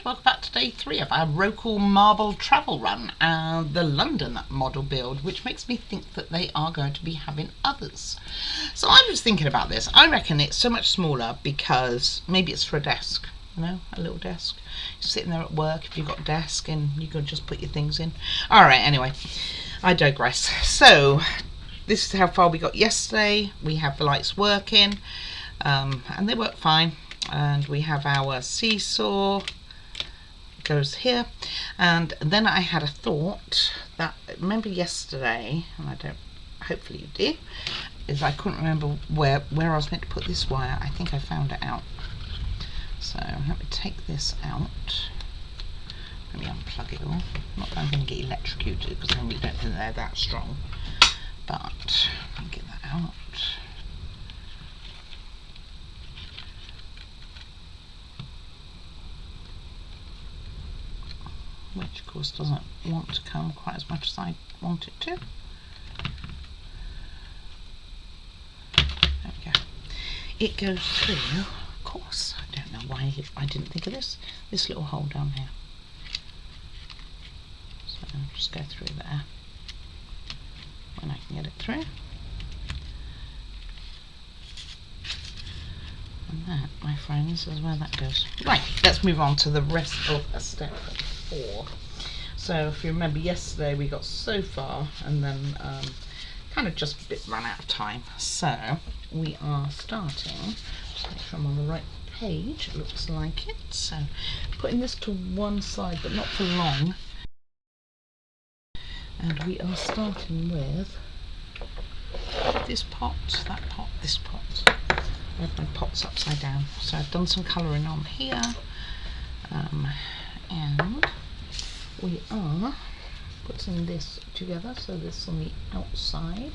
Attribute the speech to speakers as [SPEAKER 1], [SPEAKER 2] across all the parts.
[SPEAKER 1] welcome back to day 3 of our Rokr marble travel run and the London model build, which makes me think that they are going to be having others. So I was thinking about this. I reckon it's so much smaller because maybe it's for a desk, you know, a little desk. You're sitting there at work if you've got a desk and you can just put your things in. Alright, anyway, I digress. So this is how far we got yesterday. We have the lights working and they work fine. And we have our seesaw, goes here. And then I had a thought that, remember yesterday, and hopefully you did, is I couldn't remember where I was meant to put this wire. I think I found it out. So let me take this out. Let me unplug it all. Not that I'm going to get electrocuted because I really don't think they're that strong. But let me get that out. Which of course doesn't want to come quite as much as I want it to. There we go. It goes through, of course, I don't know why I didn't think of this little hole down here. So I'll just go through there when I can get it through. And that, my friends, is where that goes. Right, let's move on to the rest of step 4. So if you remember yesterday we got so far and then kind of just a bit run out of time. So we are starting, just make sure I'm on the right page, it looks like it. So putting this to one side but not for long. And we are starting with this pot, that pot, this pot. I have my pots upside down. So I've done some colouring on here. And we are putting this together, so this on the outside.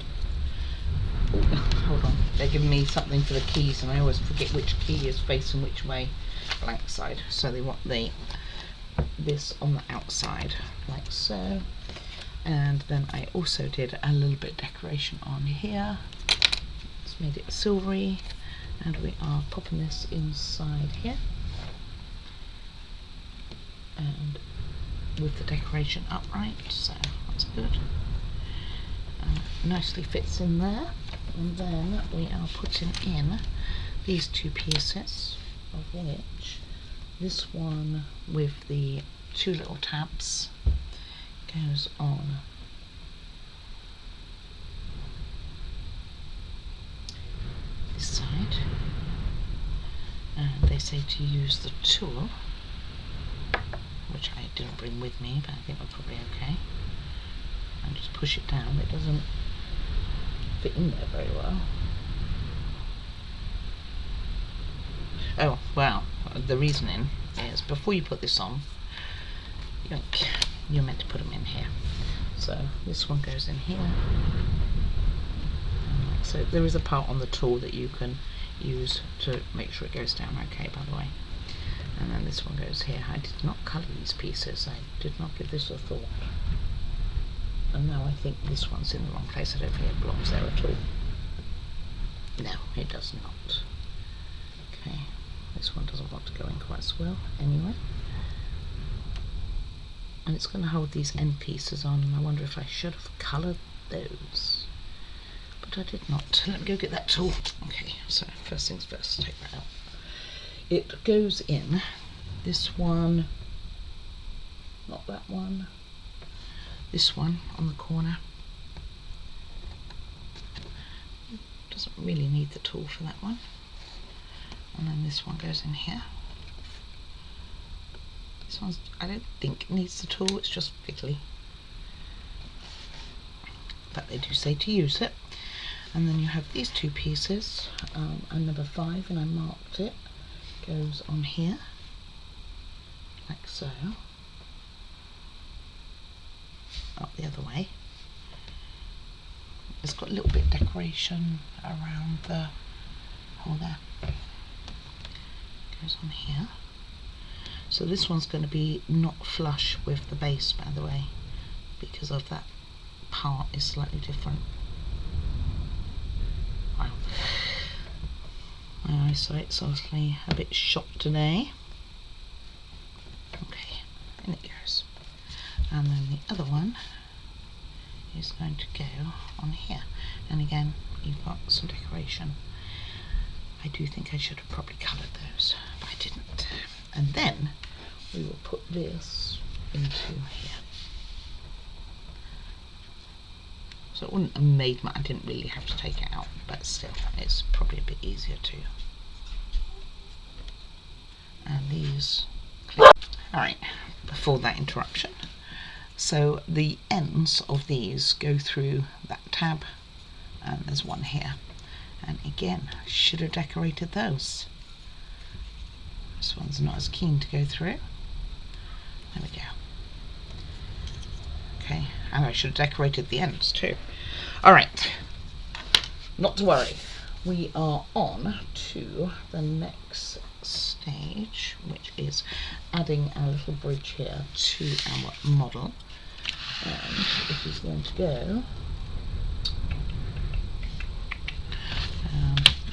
[SPEAKER 1] Ooh, hold on, they're giving me something for the keys and I always forget which key is facing which way. Blank side, so they want this on the outside like so. And then I also did a little bit of decoration on here. Just made it silvery, and we are popping this inside here. And with the decoration upright, so that's good. Nicely fits in there. And then we are putting in these two pieces, of which this one with the two little tabs goes on this side, and they say to use the tool, which I didn't bring with me, but I think we're probably okay. And just push it down. It doesn't fit in there very well. Oh, well, the reasoning is before you put this on, you're meant to put them in here. So this one goes in here. So there is a part on the tool that you can use to make sure it goes down okay, by the way. And then this one goes here. I did not colour these pieces. I did not give this a thought. And now I think this one's in the wrong place. I don't think it belongs there at all. No, it does not. Okay, this one doesn't want to go in quite so well anyway. And it's going to hold these end pieces on, and I wonder if I should have coloured those. But I did not. Let me go get that tool. Okay, so first things first, take that out. It goes in this one, not that one, this one on the corner. Doesn't really need the tool for that one. And then this one goes in here. This one's, I don't think it needs the tool, it's just fiddly. But they do say to use it. And then you have these two pieces, and number 5, and I marked it, goes on here, like so, up the other way. It's got a little bit of decoration around the hole there. Goes on here. So this one's going to be not flush with the base, by the way, because of that part is slightly different. Wow. My eyesight's obviously a bit shot today. other one is going to go on here, and again you've got some decoration. I do think I should have probably coloured those, but I didn't. And then we will put this into here. So it wouldn't have made much, I didn't really have to take it out, but still, it's probably a bit easier to. And these clip. Alright, before that interruption. So the ends of these go through that tab, and there's one here. And again, I should have decorated those. This one's not as keen to go through. There we go. Okay, and I should have decorated the ends too. Alright, not to worry. We are on to the next stage, which is adding our little bridge here to our model. And it is going to go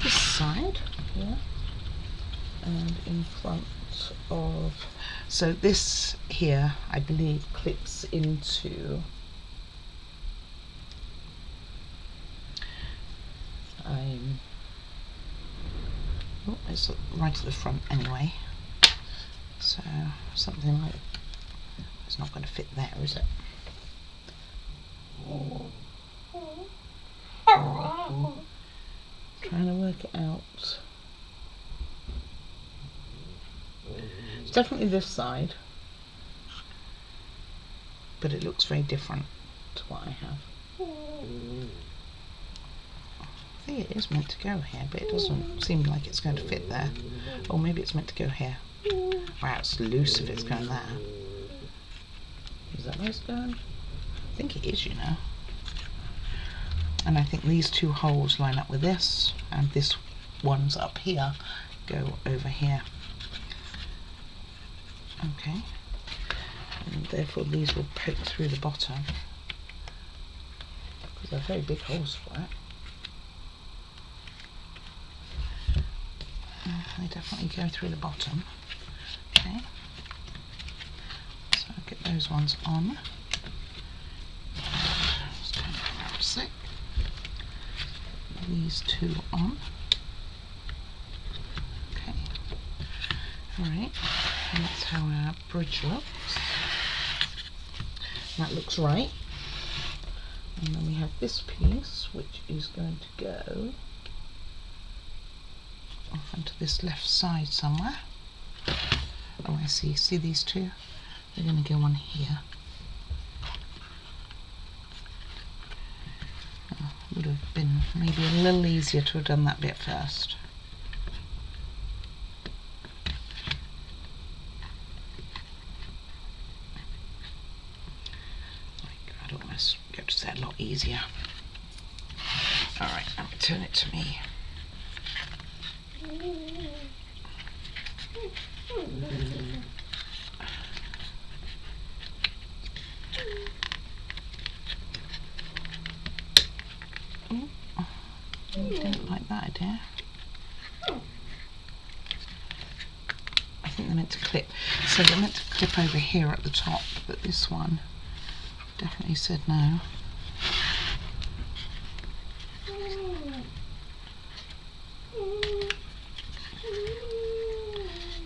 [SPEAKER 1] this side here, and in front of, so this here I believe clips into oh, it's right at the front anyway, so something like, it's not going to fit there, is it? Trying to work it out. It's definitely this side, but it looks very different to what I have. I think it is meant to go here, but it doesn't seem like it's going to fit there. Or maybe it's meant to go here. Wow, it's loose if it's going there. Is that where it's going? I think it is, you know. And I think these two holes line up with this, and this one's up here go over here. Okay, and therefore these will poke through the bottom, because they're very big holes for it. They definitely go through the bottom. Okay, so I'll get those ones on. Just turn it around a sec. These two on. Okay, alright, and that's how our bridge looks. That looks right. And then we have this piece, which is going to go off onto this left side somewhere. Oh, I see. See these two? They're going to go on here. Oh, would have been maybe a little easier to have done that bit first. I'd almost go to say a lot easier. Alright, now turn it to me. Didn't like that idea. I think they're meant to clip. So they're meant to clip over here at the top, but this one definitely said no.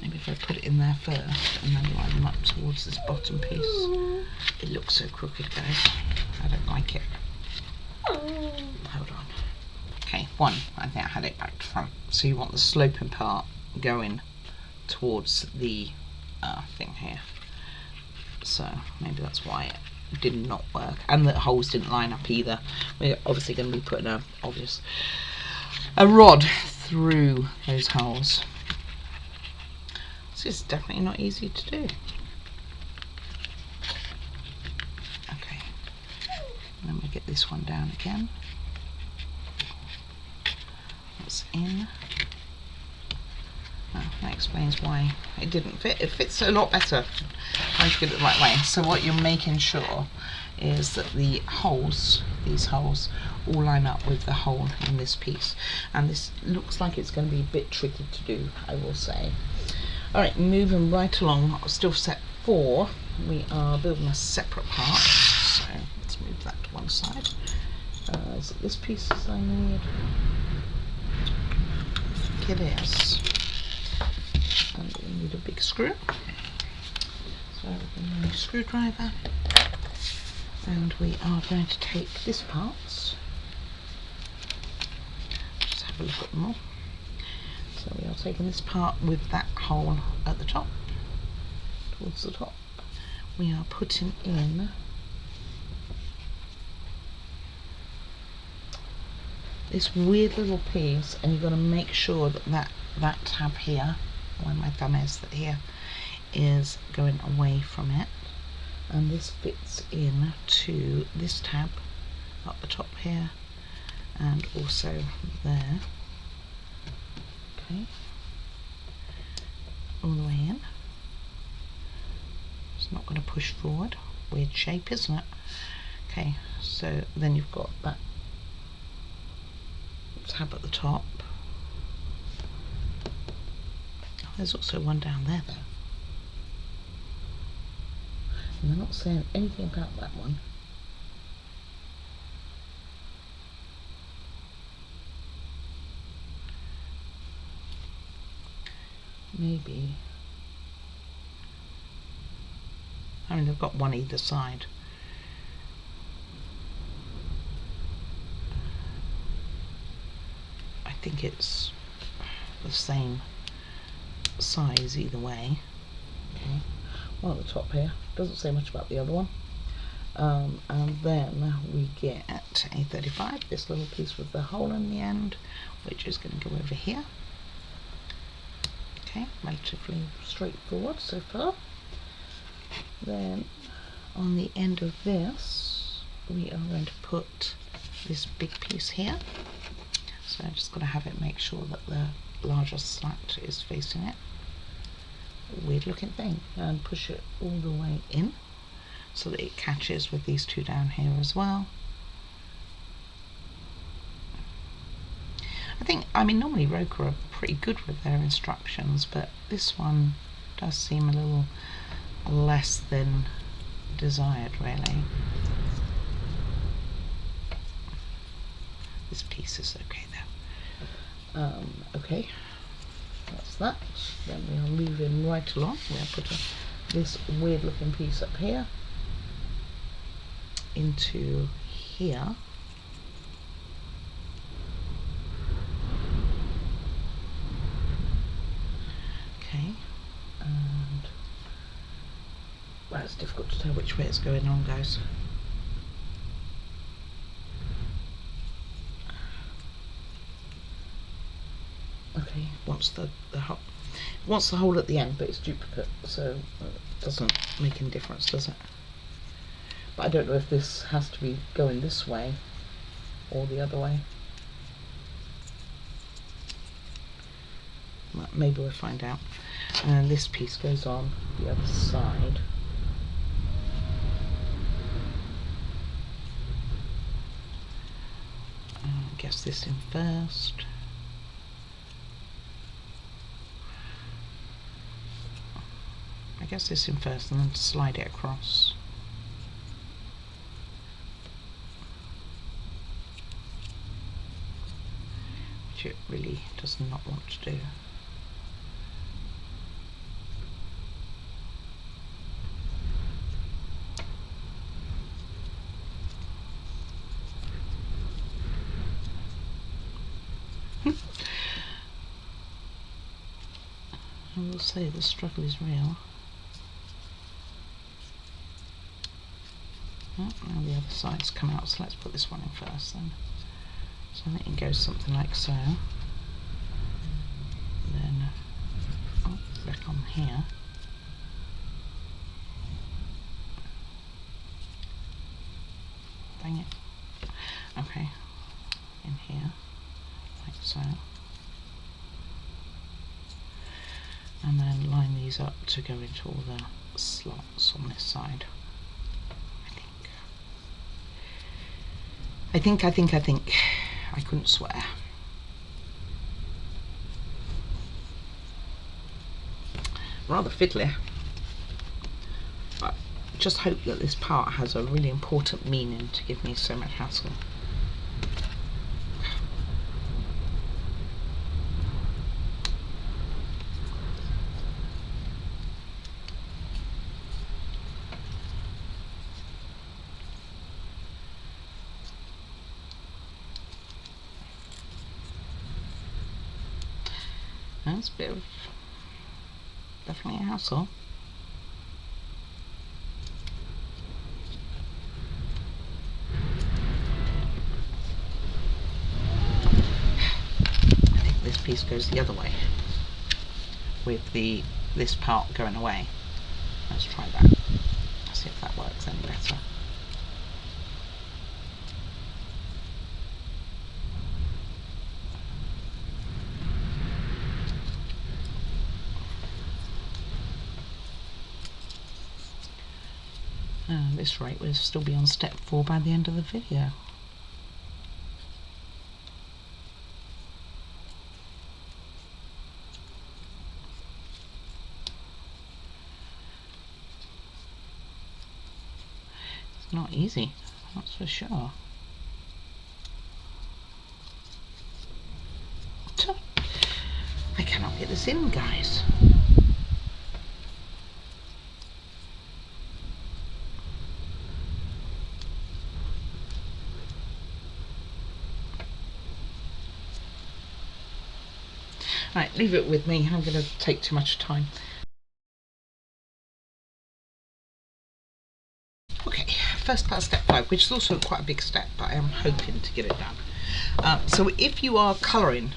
[SPEAKER 1] Maybe if I put it in there first and then line them up towards this bottom piece. It looks so crooked, guys. I don't like it. Hold on. Okay, one, I think I had it back to front. So you want the sloping part going towards the thing here. So maybe that's why it did not work. And the holes didn't line up either. We're obviously going to be putting a rod through those holes. This is definitely not easy to do. Okay, and then we get this one down again. That's in. Oh, that explains why it didn't fit. It fits a lot better trying to get it the right way. So what you're making sure is that the holes, these holes, all line up with the hole in this piece. And this looks like it's going to be a bit tricky to do, I will say. Alright, moving right along, still set 4. We are building a separate part. move that to one side. Is it this piece I need? I think it is. And we need a big screw. So a new screwdriver. And we are going to take this part. Just have a look at them all. So we are taking this part with that hole at the top, towards the top. We are putting in this weird little piece, and you've got to make sure that that tab here, where my thumb is, that here is going away from it, and this fits in to this tab up the top here and also there. Okay, all the way in. It's not going to push forward. Weird shape, isn't it? Okay, so then you've got that tab at the top. Oh, there's also one down there though. And they're not saying anything about that one. Maybe. I mean, they've got one either side. I think it's the same size either way. Okay. One at the top here. Doesn't say much about the other one. And then we get a 35, this little piece with the hole in the end, which is going to go over here. Okay, relatively straightforward so far. Then on the end of this, we are going to put this big piece here. So I'm just going to have it make sure that the larger slat is facing it. Weird looking thing, and push it all the way in so that it catches with these two down here as well. I mean normally Rokr are pretty good with their instructions, but this one does seem a little less than desired really. This piece is okay though. Okay, that's that. Then we are moving right along. We'll put this weird looking piece up here into here. Okay, and well, it's difficult to tell which way it's going on, guys. Okay, wants the hole at the end, but it's duplicate, so it doesn't make any difference, does it? But I don't know if this has to be going this way or the other way. Well, maybe we'll find out. And this piece goes on the other side. Guess this in first. I guess this in first and then slide it across. Which it really does not want to do. I will say the struggle is real. Oh, now the other side's come out, so let's put this one in first then. So I think it goes something like so. Then back on here. Dang it. Okay, in here, like so. And then line these up to go into all the slots on this side. I think. I couldn't swear. Rather fiddly. But just hope that this part has a really important meaning to give me so much hassle. That's a bit of, definitely a hassle. I think this piece goes the other way, with this part going away. Let's try that. Let's see if that works any better. At this rate, we'll still be on step 4 by the end of the video. It's not easy, that's for sure. I cannot get this in, guys. Right, leave it with me. I'm going to take too much time. Okay, first part of step 5, which is also quite a big step, but I am hoping to get it done. So if you are colouring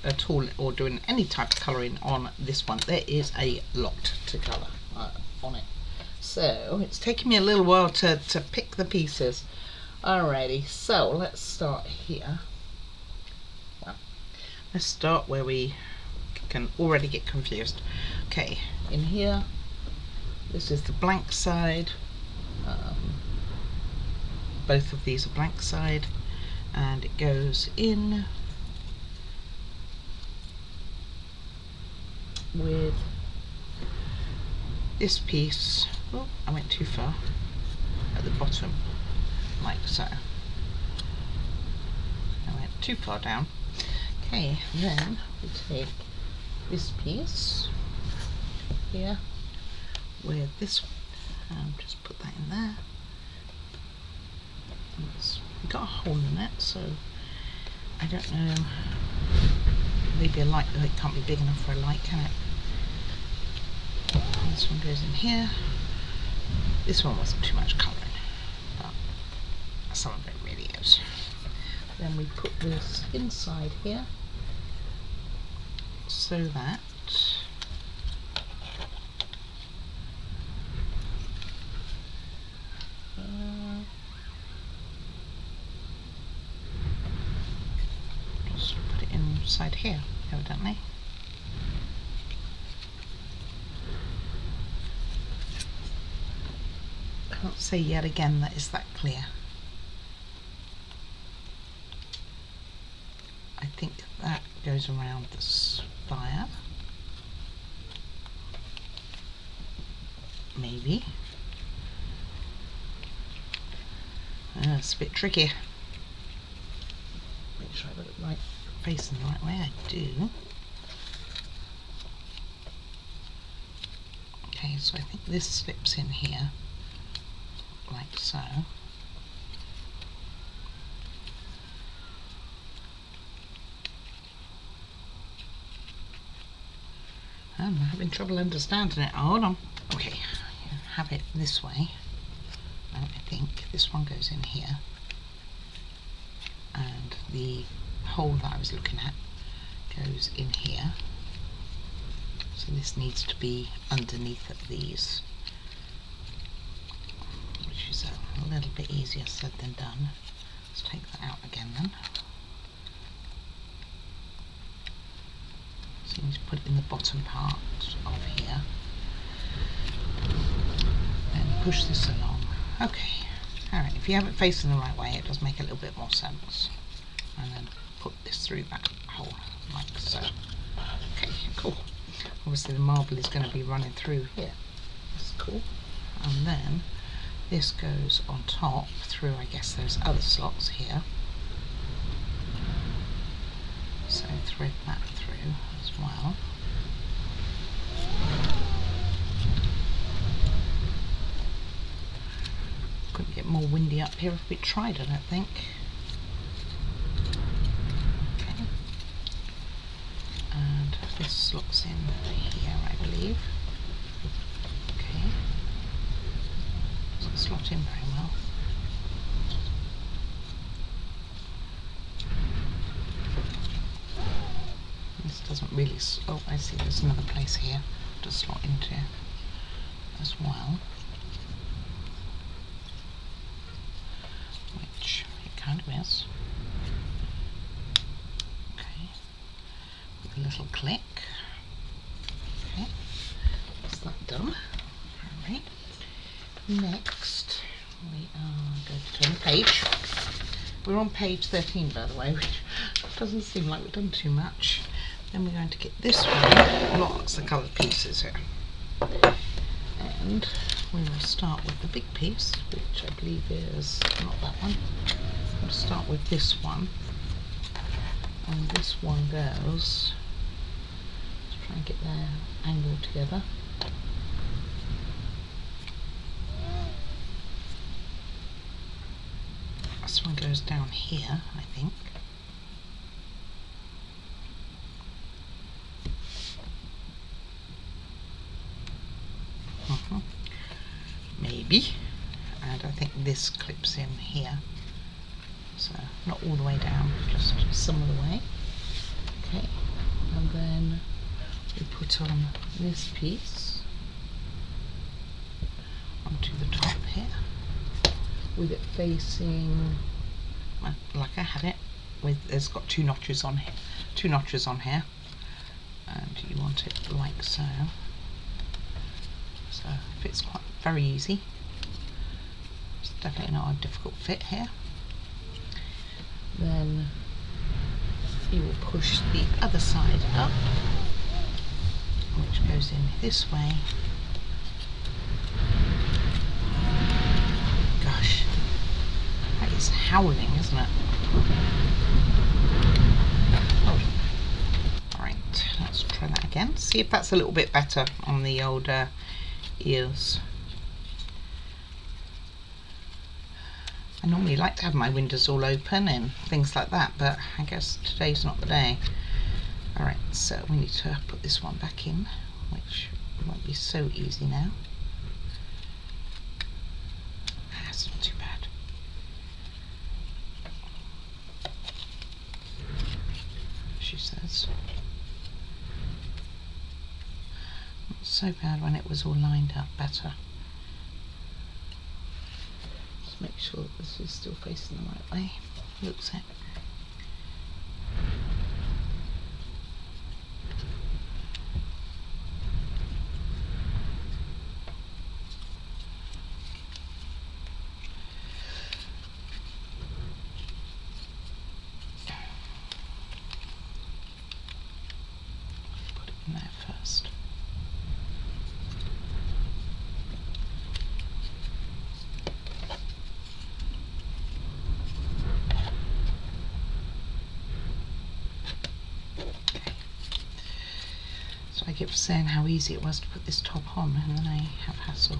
[SPEAKER 1] at all or doing any type of colouring on this one, there is a lot to colour on it. So it's taken me a little while to pick the pieces. Alrighty, so let's start here. Well, let's start where we can already get confused. Okay, in here, this is the blank side. Both of these are blank side, and it goes in with this piece. Oh, I went too far. At the bottom, like so. I went too far down. Okay, then we take this piece here with this one, and just put that in there. It's got a hole in it, so I don't know, maybe a light, it can't be big enough for a light, can it? This one goes in here. This one wasn't too much colouring, but some of it really is. Then we put this inside here, so that just put it inside here, evidently. I can't say yet again that is that clear. I think that goes around the spire. Maybe. It's a bit tricky. Make sure I got it right, facing the right way. I do. Okay, so I think this slips in here, like so. I'm having trouble understanding it. Hold on. Okay, you have it this way. I think this one goes in here, and the hole that I was looking at goes in here. So this needs to be underneath of these, which is a little bit easier said than done. Let's take that out again then. So you need to put it in the bottom part of here, then push this along. Okay, alright, if you have it facing the right way, it does make a little bit more sense. And then put this through that hole, like so. Okay, cool. Obviously the marble is going to be running through here. That's cool. And then This goes on top through, I guess, those other slots here. So thread that through as well. Couldn't get more windy up here if we tried, I don't think. Okay. And this slots in here, I believe. Okay. Doesn't slot in very well. This doesn't really. Oh, I see. There's another place here to slot into as well. Which it kind of is. Okay. With a little click. Okay. That's that done. Alright. Next, we are going to turn the page. We're on page 13, by the way, which doesn't seem like we've done too much. Then we're going to get this one, lots of coloured pieces here. And we will start with the big piece, which I believe is not that one. We'll start with this one. And this one goes, let's try and get their angle together. This one goes down here, I think. Maybe. And I think this clips in here. So not all the way down, just some of the way. Okay. And then we put on this piece onto the top here, with it facing like I had it. It's got two notches on here, and you want it like so. So it fits quite very easy. It's definitely not a difficult fit here. Then you will push the other side up, which goes in this way. Gosh, that is howling, isn't it? Oh. Alright, let's try that again. See if that's a little bit better on the old ears. I normally like to have my windows all open and things like that, but I guess today's not the day. Alright, so we need to put this one back in, which won't be so easy now. That's not too bad. She says. Not so bad when it was all lined up better. Just make sure that this is still facing the right way. Looks it. Put it in there first. So I kept saying how easy it was to put this top on, and then I have hassle.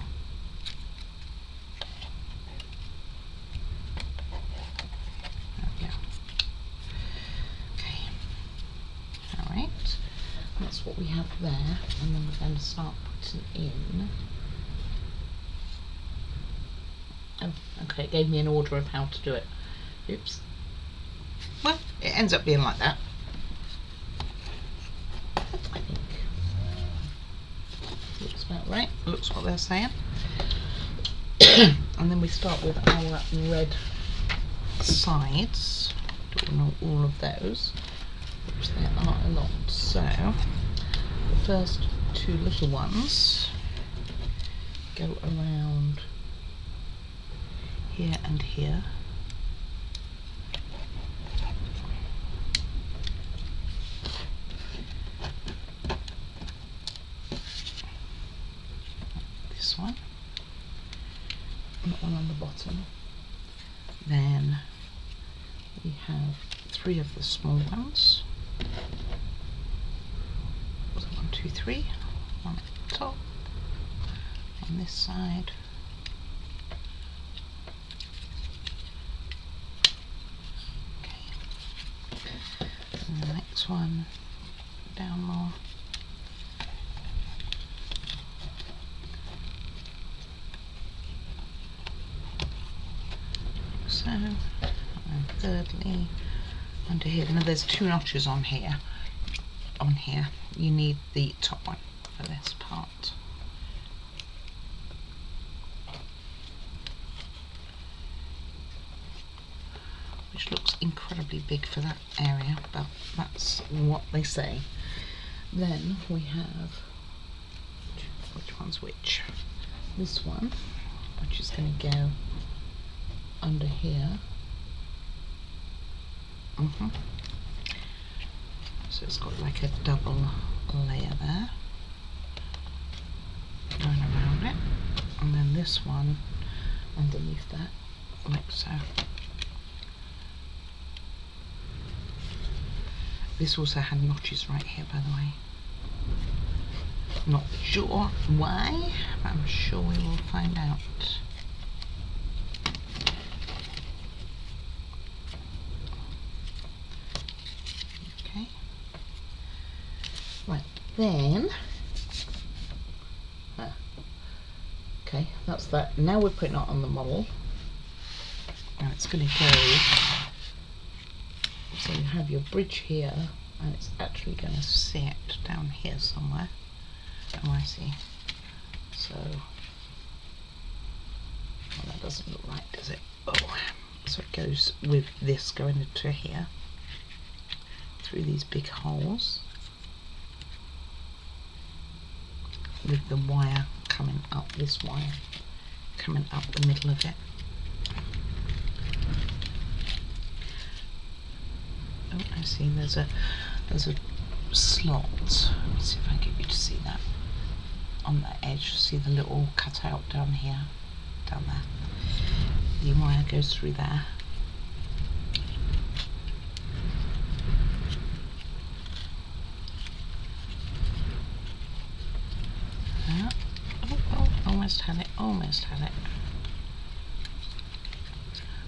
[SPEAKER 1] There we go. Okay. Alright. That's what we have there, and then we're going to start putting in. Oh, okay, it gave me an order of how to do it. Oops. Well, it ends up being like that. I think. Looks about right. Looks what they're saying. And then we start with our red sides. Doing all of those, which there are a lot. So the first two little ones go around here and here. This one. that one on the bottom. Then we have 3 of the small ones. So 1, 2, 3. One at the top. On this side. Okay. And the next one down more. So, and thirdly, under here. Now there's 2 notches on here. On here, you need the top one for this part. Which looks incredibly big for that area, but that's what they say. Then we have, which one's which? This one, which is going to go under here. So it's got like a double layer there going around it, and then this one underneath that, like so. This also had notches right here, by the way. Not sure why, but I'm sure we will find out. Okay. Right, then. Okay, that's that. Now we're putting it on the model. Now it's going to go. So you have your bridge here, and it's actually going to sit down here somewhere. Oh, I see. So, well, that doesn't look right, does it? Oh, so it goes with this going into here, through these big holes, with the wire coming up, this wire coming up the middle of it. Oh, I see. There's a slot. Let's see if I can get you to see that on that edge. See the little cutout down here, down there. The wire goes through there. Oh, almost had it. Almost had it.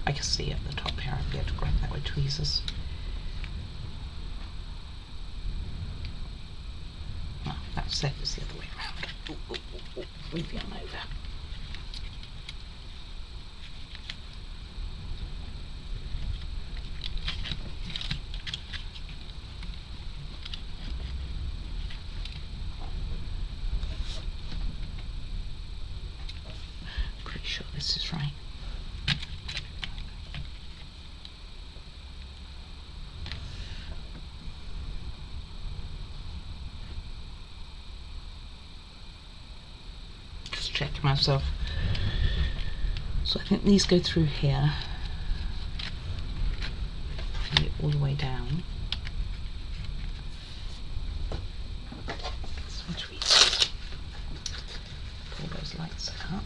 [SPEAKER 1] I can see at the top here. I'll be able to grab that with tweezers. That's it, it's the other way around. Move you on over. Pretty sure this is right. Check myself. So I think these go through here, all the way down. Some tweezers. Pull those lights up.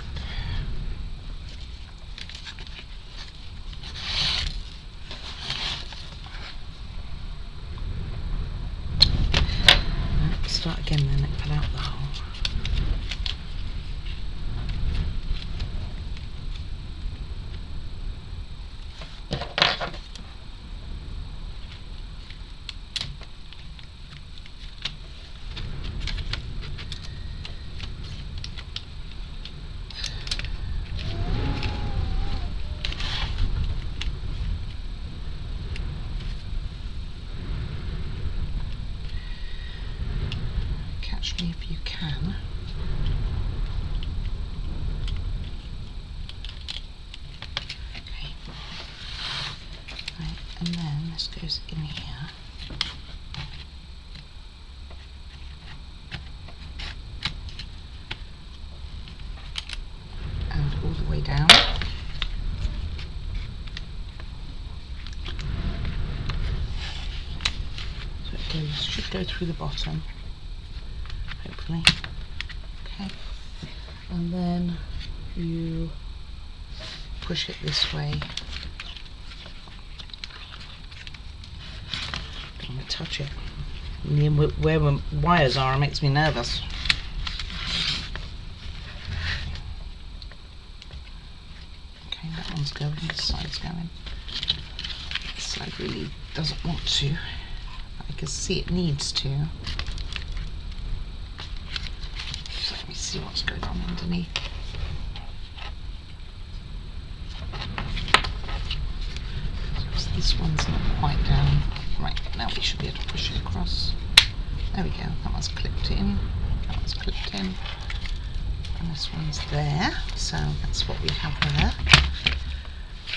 [SPEAKER 1] Start again then and pull out the hole. Catch me if you can. Okay. Right, and then this goes in here. And all the way down. So it goes, should go through the bottom. Hopefully. Okay, and then you push it this way. Don't want to touch it. Near where my wires are, it makes me nervous. Okay, that one's going, this side's going. This side really doesn't want to. I can see it needs to. So let me see what's going on underneath. So this one's not quite down. Right, now we should be able to push it across. There we go, that one's clipped in, that one's clipped in, and this one's there, so that's what we have there.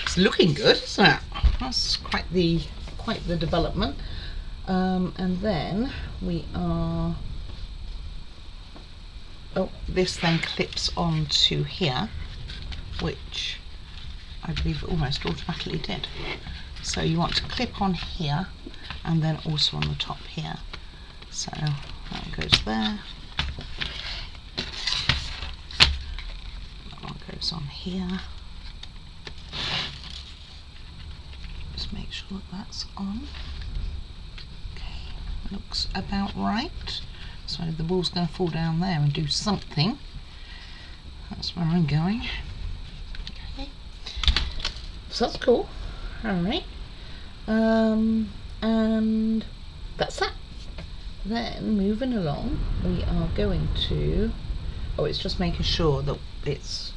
[SPEAKER 1] It's looking good, isn't it? That's quite the development. And then we are, oh, this then clips onto here, which I believe it almost automatically did. So you want to clip on here and then also on the top here. So that goes there. That one goes on here. Just make sure that that's on. Okay, looks about right. So the ball's going to fall down there and do something. That's where I'm going. Okay, so that's cool. All right, and that's that. Then moving along, we are going to, oh, it's just making sure that this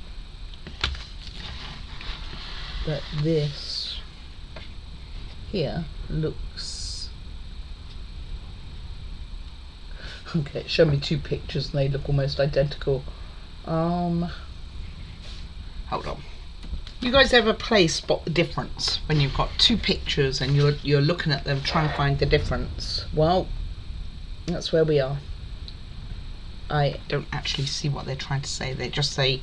[SPEAKER 1] here looks, okay, it showed me two pictures and they look almost identical. Hold on. You guys ever spot the difference when you've got two pictures and you're looking at them trying to find the difference? Well, that's where we are. I don't actually see what they're trying to say. They just say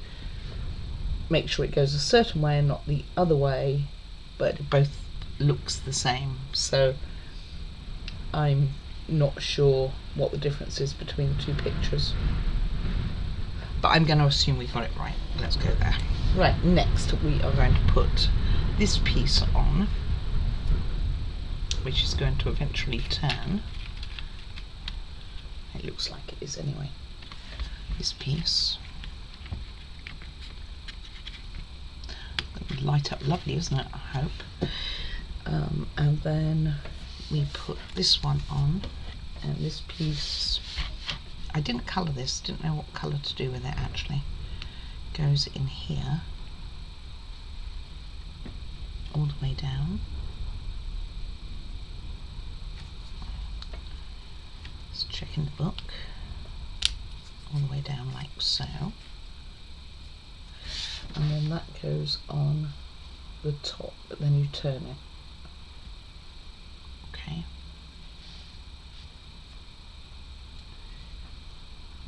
[SPEAKER 1] make sure it goes a certain way and not the other way, but it both looks the same. So I'm not sure what the difference is between the two pictures, but I'm going to assume we got it right. Let's go there. Right, next we are going to put this piece on, which is going to eventually turn. It looks like it is anyway. This piece. That would light up lovely, isn't it? I hope. And then we put this one on, and this piece, I didn't colour this, didn't know what colour to do with it actually. Goes in here, all the way down. Let's check in the book. All the way down like so. And then that goes on the top, but then you turn it. Okay.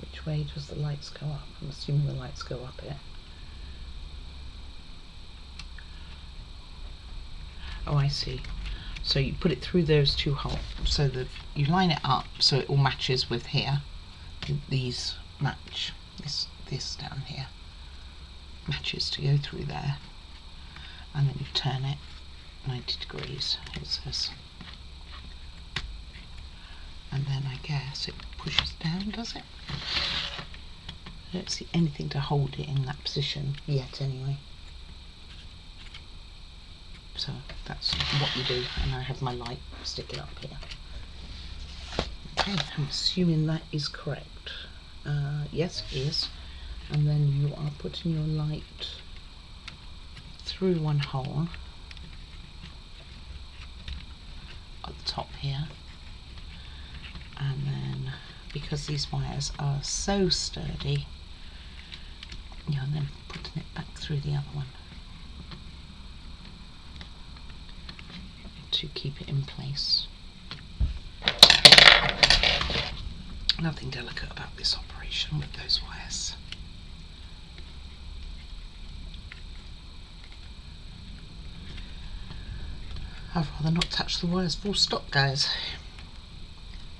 [SPEAKER 1] Which way does the lights go up? I'm assuming the lights go up it. Oh, I see. So you put it through those two holes, so that you line it up so it all matches with here. These match. This down here matches to go through there, and then you turn it 90 degrees, it says. And then I guess it pushes down, does it? I don't see anything to hold it in that position yet anyway. So that's what you do, and I have my light sticking up here. Okay, I'm assuming that is correct. Yes, it is. And then you are putting your light through one hole at the top here, and then because these wires are so sturdy, you're then putting it back through the other one to keep it in place. Nothing delicate about this operation with those wires. I'd rather not touch the wires, full stop, guys.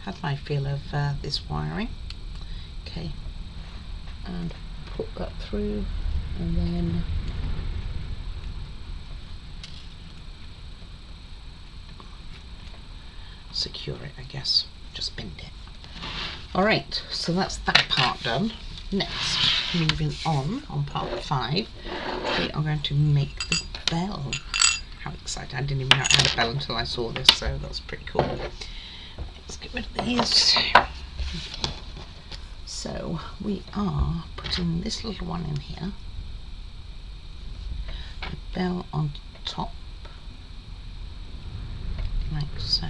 [SPEAKER 1] Had my feel of this wiring. Okay, and put that through, and then secure it, I guess. Just bend it. Alright, so that's that part done. Next, moving on part 5, we are going to make the bell. How exciting. I didn't even know I had a bell until I saw this, so that's pretty cool. Let's get rid of these. So we are putting this little one in here, the bell on top, like so.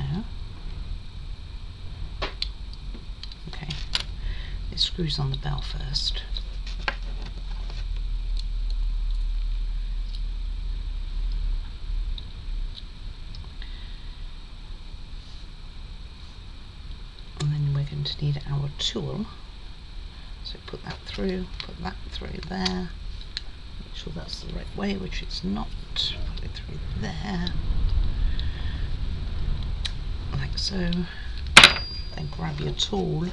[SPEAKER 1] Okay, it screws on the bell first. And then we're going to need our tool. So put that through there. Make sure that's the right way, which it's not. Put it through there. Like so. Then grab your tool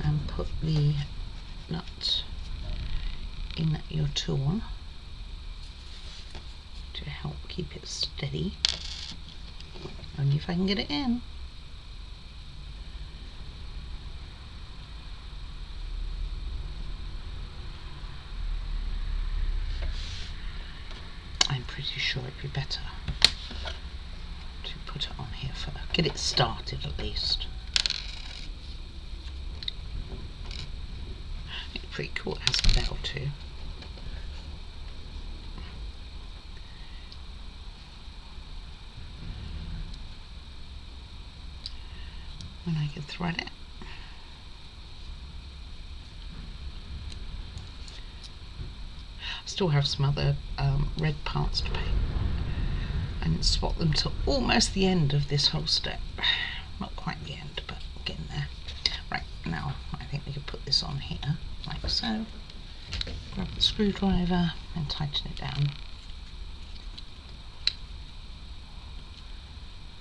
[SPEAKER 1] and put the nut in your tool to help keep it steady. Only if I can get it in. I'm pretty sure it'd be better to put it on here first. Get it started at least. It's pretty cool, it has a bell too. And I can thread it. Still have some other red parts to paint. I didn't spot them till almost the end of this whole step. Not quite the end, but getting there. Right, now I think we can put this on here, like so. Grab the screwdriver and tighten it down.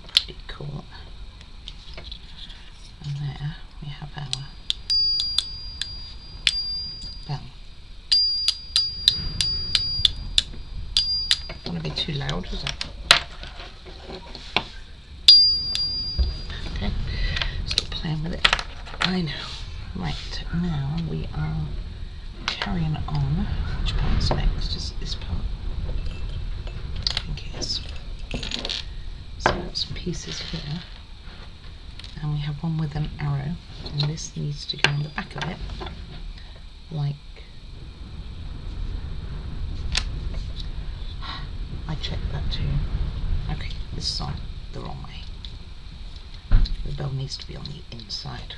[SPEAKER 1] Pretty cool. And there we have our bell. Don't want to be too loud, is it? Okay, still playing with it. I know. Right, now we are carrying on. Which part's next? Is it this part? I think it is. So that's some pieces here. And we have one with an arrow. And this needs to go on the back of it. Like... I checked that too. Okay, this is on the wrong way. The bell needs to be on the inside.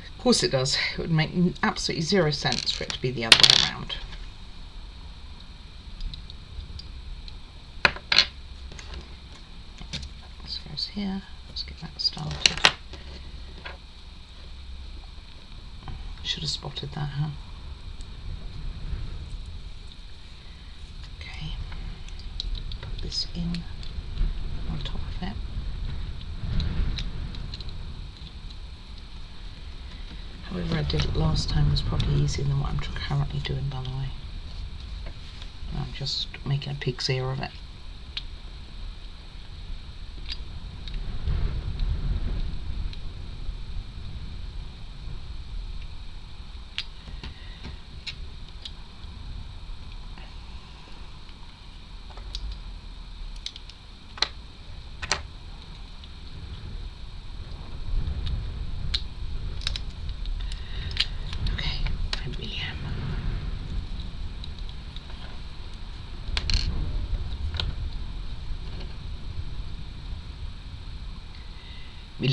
[SPEAKER 1] Of course it does. It would make absolutely zero sense for it to be the other way around. This goes here. Let's get that started. Should have spotted that, huh? Okay. Put this in on top of it. However I did it last time was probably easier than what I'm currently doing, by the way. I'm just making a pig's ear of it.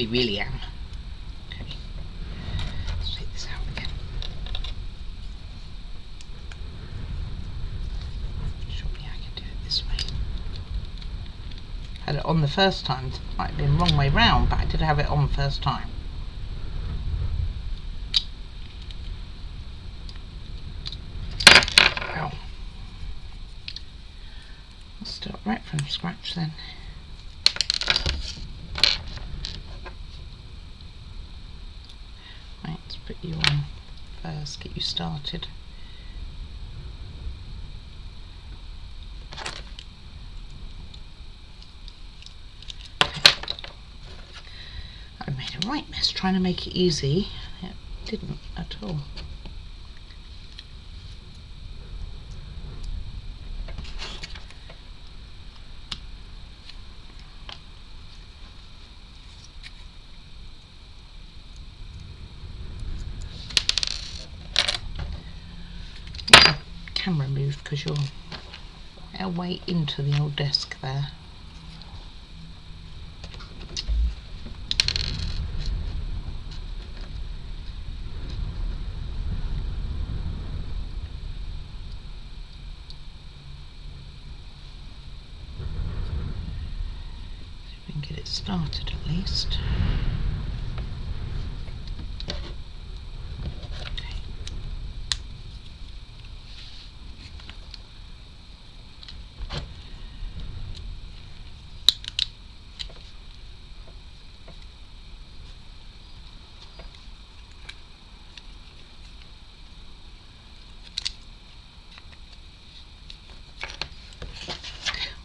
[SPEAKER 1] Really am. Okay, let's take this out again. Surely I can do it this way. Had it on the first time. It might have been wrong way round, but I did have it on the first time. Well, let's start right from scratch then. put you on first, get you started. I made a right mess trying to make it easy. It didn't at all. Camera moved because you're way into the old desk there. See if we can get it started at least.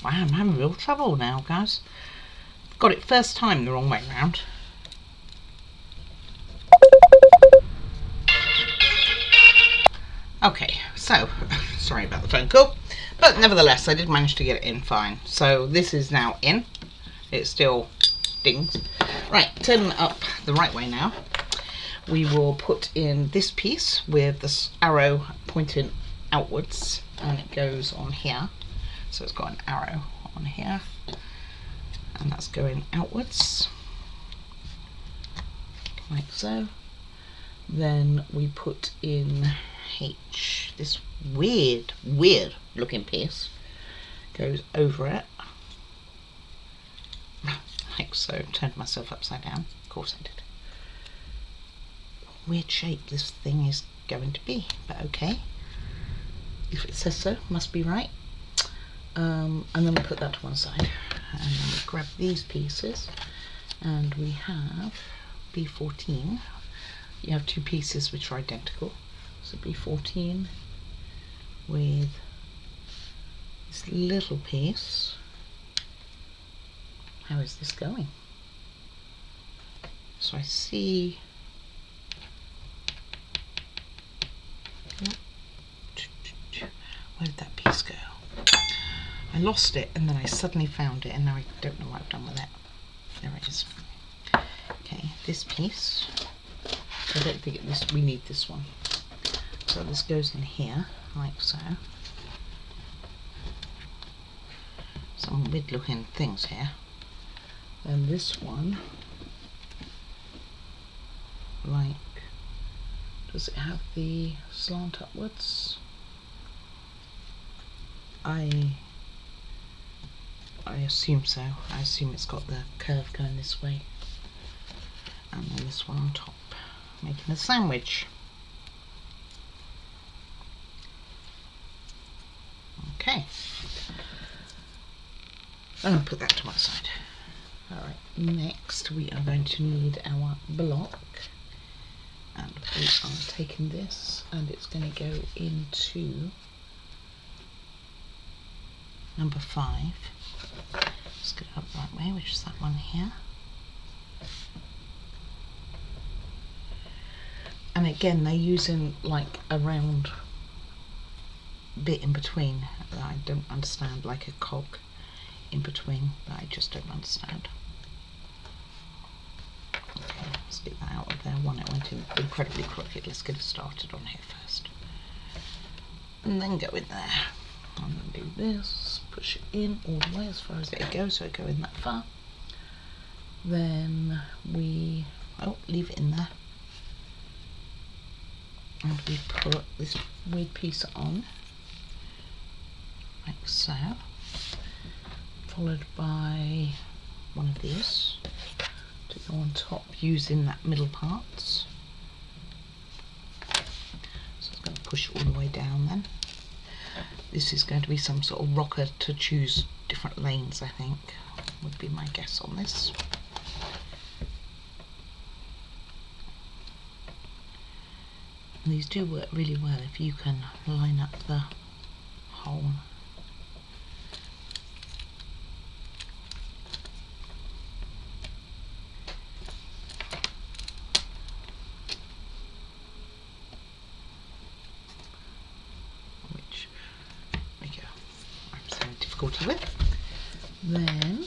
[SPEAKER 1] Wow, I'm having real trouble now, guys. Got it first time the wrong way round. Okay, so, sorry about the phone call, but nevertheless I did manage to get it in fine. So this is now in. It still dings. Right, turning it up the right way now. We will put in this piece with this arrow pointing outwards, and it goes on here. So it's got an arrow on here, and that's going outwards, like so. Then we put in H, this weird looking piece, goes over it, like so. Turned myself upside down, of course I did. Weird shape this thing is going to be, but okay. If it says so, must be right. And then we put that to one side, and then we grab these pieces, and we have B14. You have two pieces which are identical, so B14 with this little piece. How is this going? So I see where did that piece go? I lost it and then I suddenly found it, and now I don't know what I've done with it. There it is. Okay, this piece. I don't think we need this one. So this goes in here, like so. Some weird looking things here. Then this one, like, does it have the slant upwards? I assume so. I assume it's got the curve going this way. And then this one on top, making a sandwich. Okay. And I'll put that to one side. Alright, next we are going to need our block. And we are taking this, and it's going to go into number 5. Let's get it up the right way, which is that one here. And again, they're using like a round bit in between that I don't understand, like a cog in between that I just don't understand. Okay, let's get that out of there. One, it went in incredibly crooked. Let's get it started on here first. And then go in there. And then do this, push it in all the way as far as it goes, so it go in that far. Then we, leave it in there. And we put this weird piece on, like so, followed by one of these to go on top using that middle part. So it's going to push all the way down then. This is going to be some sort of Rokr to choose different lanes, I think, would be my guess on this. And these do work really well if you can line up the hole. Which I'm having difficulty with. Then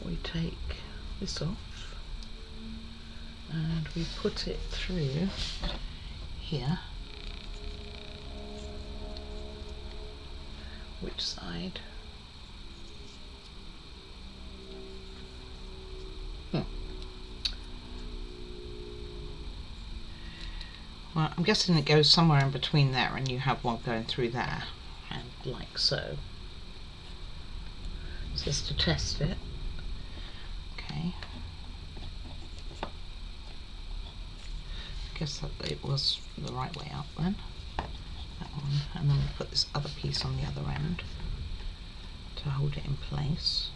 [SPEAKER 1] we take this off and we put it through here. Which side? Well, I'm guessing it goes somewhere in between there and you have one going through there, and like so. So just to test it. Okay. I guess that it was the right way up then. That one. And then we put this other piece on the other end to hold it in place.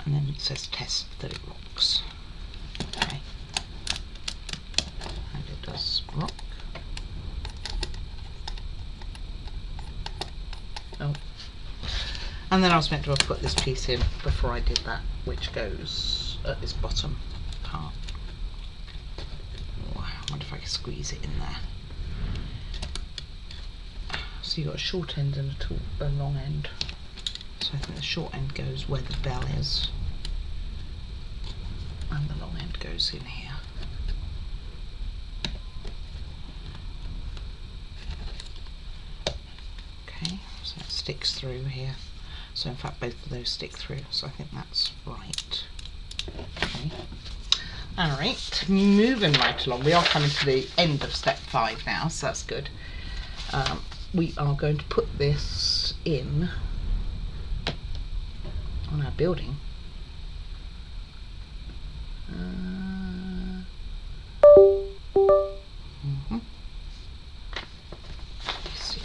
[SPEAKER 1] And then it says test that it rocks. Okay. And it does rock. Oh. And then I was meant to have put this piece in before I did that, which goes at this bottom part. Oh, I wonder if I can squeeze it in there. So you've got a short end and a long end. So I think the short end goes where the bell is, and the long end goes in here. Okay, so it sticks through here. So in fact both of those stick through, so I think that's right. Okay. Alright, moving right along. We are coming to the end of step 5 now, so that's good. We are going to put this in on our building. Let's see.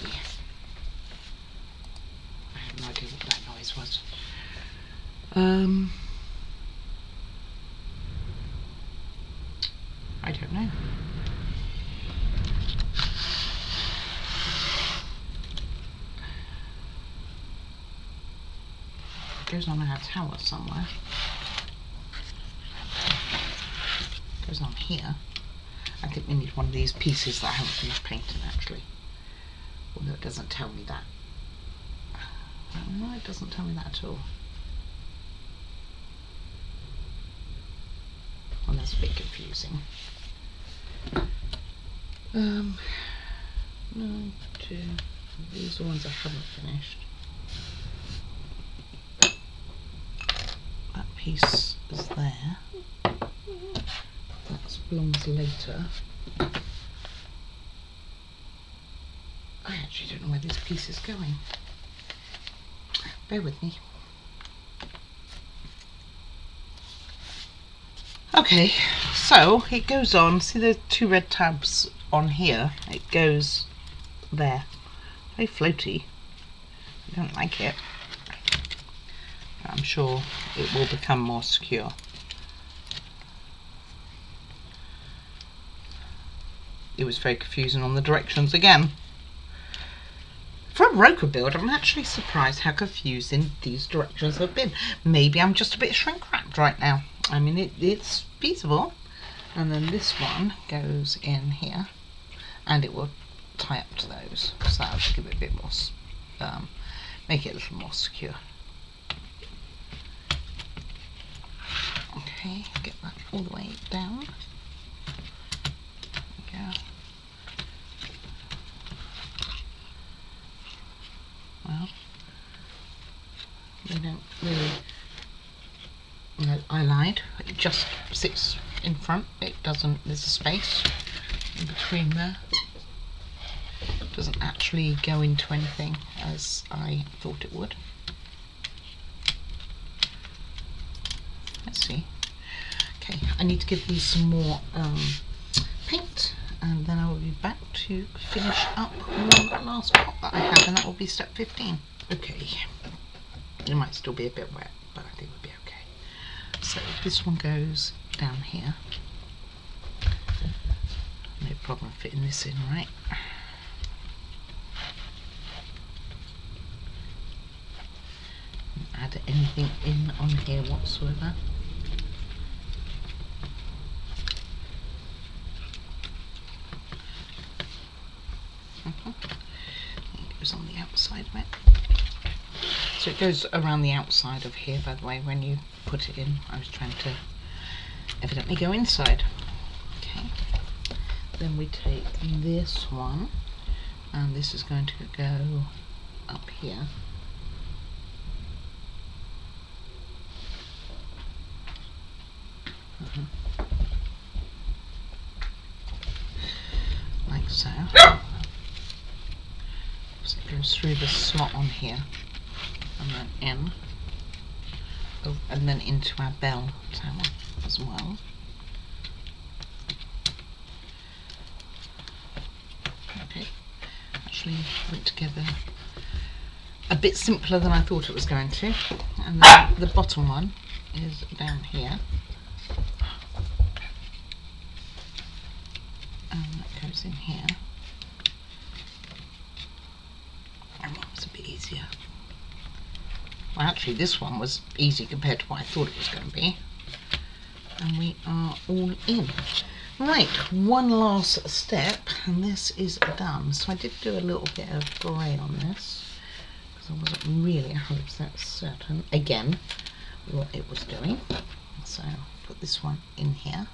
[SPEAKER 1] I have no idea what that noise was. I don't know. It goes on our tower somewhere. It goes on here. I think we need one of these pieces that I haven't finished painting actually. Although it doesn't tell me that. No, it doesn't tell me that at all. Well, that's a bit confusing. No, these are ones I haven't finished. That piece is there. That belongs later. I actually don't know where this piece is going. Bear with me. Okay, so it goes on. See the two red tabs on here? It goes there. Very floaty. I don't like it. I'm sure it will become more secure. It was very confusing on the directions again. For a Rokr build, I'm actually surprised how confusing these directions have been. Maybe I'm just a bit shrink wrapped right now. I mean, it's feasible. And then this one goes in here, and it will tie up to those. So that will give it a bit more, make it a little more secure. Okay, get that all the way down. There we go. Well, they don't really. Well, I lied. It just sits in front. It doesn't. There's a space in between there. It doesn't actually go into anything as I thought it would. Let's see. Okay, I need to give these some more paint, and then I will be back to finish up one last pot that I have, and that will be step 15. Okay, it might still be a bit wet, but I think we'll be okay. this one goes down here. No problem fitting this in, right? Add anything in on here whatsoever. It goes on the outside of it. So it goes around the outside of here, by the way, when you put it in. I was trying to evidently go inside. Okay. Then we take this one, and this is going to go up here. Like so. So it goes through the slot on here, and then in. Oh, and then into our bell tower as well. Okay, actually went together a bit simpler than I thought it was going to. And then the bottom one is down here. And that goes in here. And that was a bit easier. Well, actually this one was easy compared to what I thought it was going to be. And we are all in. Right, one last step, and this is done. So I did do a little bit of grey on this, because I wasn't really 100% certain, again, what it was doing. So I'll put this one in here.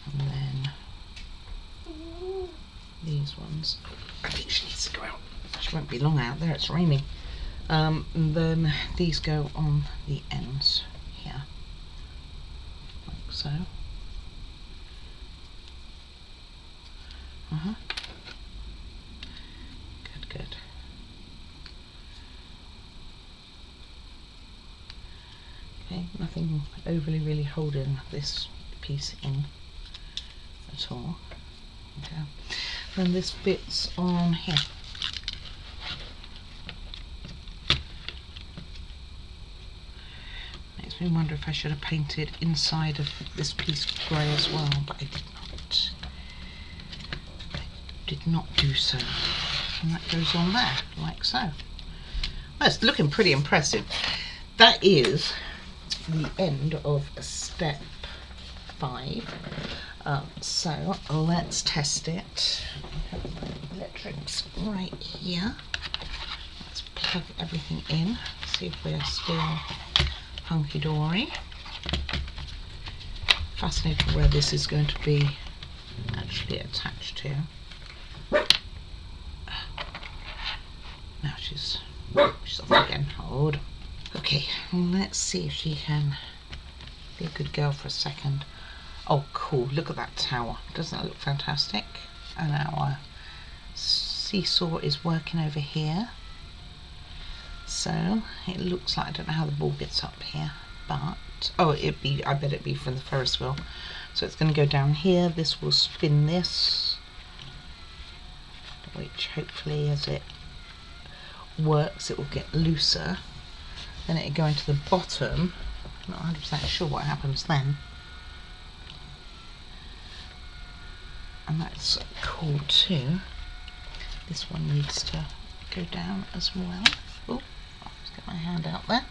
[SPEAKER 1] And then these ones, I think she needs to go out. She won't be long out there, it's raining. And then these go on the ends here, like so. Good, good. Okay, nothing overly really holding this piece in at all. Okay. Then this fits on here. Makes me wonder if I should have painted inside of this piece grey as well, but I did not. I did not do so. And that goes on there, like so. Well, it's looking pretty impressive. That is the end of step 5. So let's test it. Electrics right here. Let's plug everything in, see if we're still hunky-dory. Fascinated where this is going to be actually attached to. Now she's off again. Hold. Okay, let's see if she can be a good girl for a second. Oh cool, look at that tower. Doesn't that look fantastic? And our seesaw is working over here. So it looks like, I don't know how the ball gets up here, but I bet it'd be from the Ferris wheel. So it's going to go down here. This will spin this, which hopefully as it works it will get looser. Then it'll go into the bottom. I'm not 100% sure what happens then. And that's cool too. This one needs to go down as well. Oh, let's get my hand out there.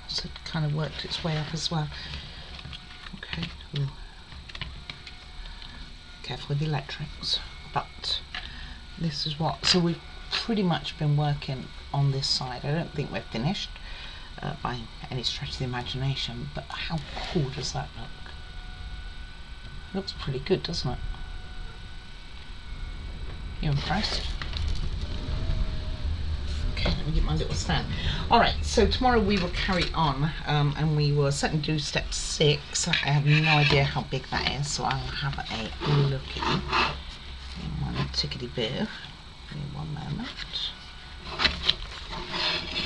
[SPEAKER 1] So it kind of worked its way up as well. Okay. Ooh. Careful with the electrics. But this is what, so we've pretty much been working on this side. I don't think we're finished by any stretch of the imagination, but how cool does that look? It looks pretty good, doesn't it? You impressed? Okay, let me get my little stand. Alright, so tomorrow we will carry on and we will certainly do step 6. I have no idea how big that is, so I'll have a look-in. One tickety-boo. Give me one moment.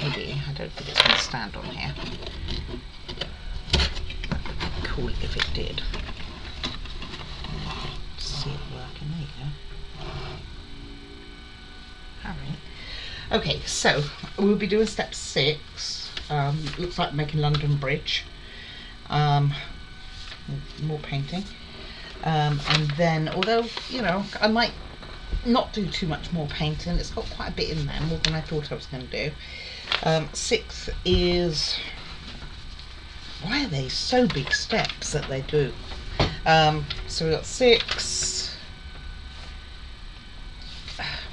[SPEAKER 1] Maybe, I don't think it's going to stand on here. Cool if it did. So see it working. There you go. Alright. Okay, so we'll be doing step 6. Looks like making London Bridge. More painting. And then, although, you know, I might not do too much more painting, it's got quite a bit in there, more than I thought I was going to do. 6 is... Why are they so big steps that they do? So we've got 6,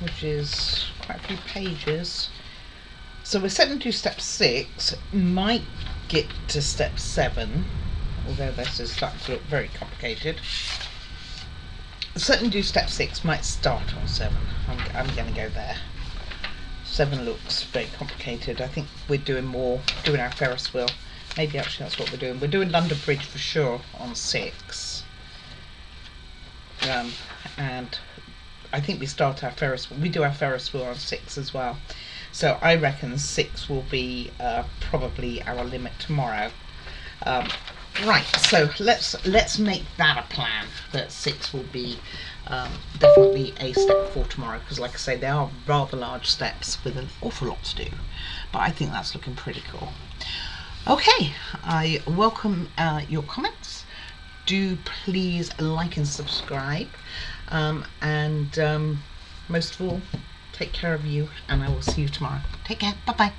[SPEAKER 1] which is quite a few pages. So we're set into step 6, might get to step 7, although this is starting to look very complicated. Certainly do step 6, might start on 7. I'm going to go there. 7 looks very complicated. I think we're doing our Ferris wheel. Maybe actually that's what we're doing. We're doing London Bridge for sure on 6. And I think we start our Ferris wheel. We do our Ferris wheel on 6 as well. So I reckon 6 will be probably our limit tomorrow. Right, so let's make that a plan, that 6 will be definitely a step for tomorrow, because like I say, they are rather large steps with an awful lot to do, but I think that's looking pretty cool. Okay, I welcome your comments. Do please like and subscribe, and most of all, take care of you, and I will see you tomorrow. Take care, bye bye.